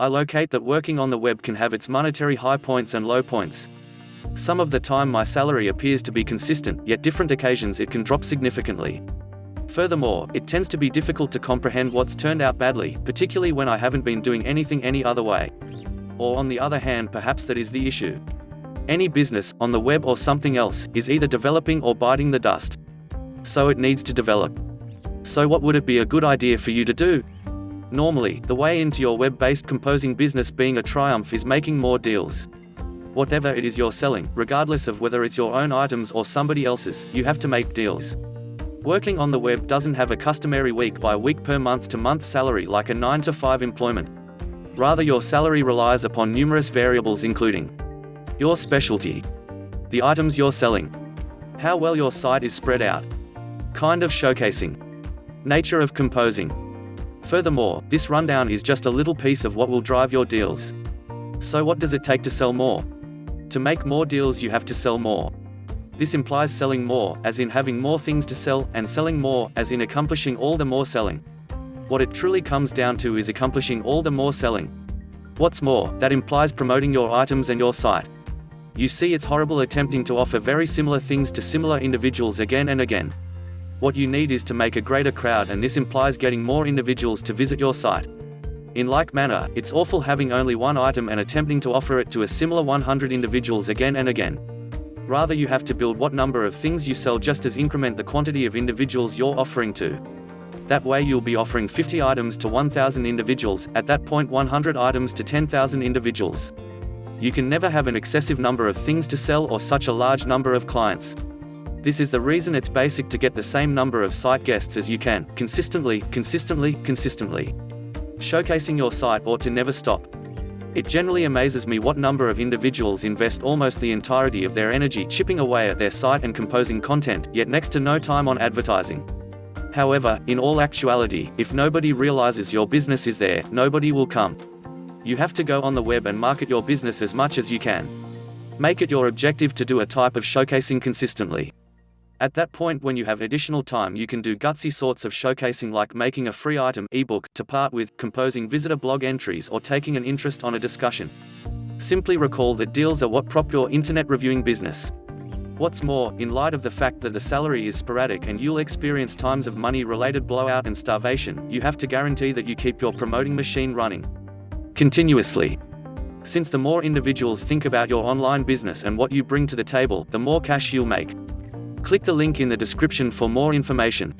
I locate that working on the web can have its monetary high points and low points. Some of the time my salary appears to be consistent, yet different occasions it can drop significantly. Furthermore, it tends to be difficult to comprehend what's turned out badly, particularly when I haven't been doing anything any other way. Or on the other hand, perhaps that is the issue. Any business, on the web or something else, is either developing or biting the dust. So it needs to develop. So what would it be a good idea for you to do? Normally, the way into your web-based composing business being a triumph is making more deals. Whatever it is you're selling, regardless of whether it's your own items or somebody else's, you have to make deals. Working on the web doesn't have a customary week-by-week per month-to-month salary like a 9-to-5 employment. Rather, your salary relies upon numerous variables including your specialty, the items you're selling, how well your site is spread out, kind of showcasing, nature of composing. Furthermore, this rundown is just a little piece of what will drive your deals. So what does it take to sell more? To make more deals you have to sell more. This implies selling more, as in having more things to sell, and selling more, as in accomplishing all the more selling. What it truly comes down to is accomplishing all the more selling. What's more, that implies promoting your items and your site. You see, it's horrible attempting to offer very similar things to similar individuals again and again. What you need is to make a greater crowd, and this implies getting more individuals to visit your site. In like manner, it's awful having only one item and attempting to offer it to a similar 100 individuals again and again. Rather, you have to build what number of things you sell just as increment the quantity of individuals you're offering to. That way you'll be offering 50 items to 1,000 individuals, at that point 100 items to 10,000 individuals. You can never have an excessive number of things to sell or such a large number of clients. This is the reason it's basic to get the same number of site guests as you can, consistently. Showcasing your site ought to never stop. It generally amazes me what number of individuals invest almost the entirety of their energy chipping away at their site and composing content, yet next to no time on advertising. However, in all actuality, if nobody realizes your business is there, nobody will come. You have to go on the web and market your business as much as you can. Make it your objective to do a type of showcasing consistently. At that point, when you have additional time, you can do gutsy sorts of showcasing like making a free item ebook to part with, composing visitor blog entries, or taking an interest on a discussion. Simply recall that deals are what prop your internet reviewing business. What's more, in light of the fact that the salary is sporadic and you'll experience times of money-related blowout and starvation, you have to guarantee that you keep your promoting machine running continuously. Since the more individuals think about your online business and what you bring to the table, the more cash you'll make. Click the link in the description for more information.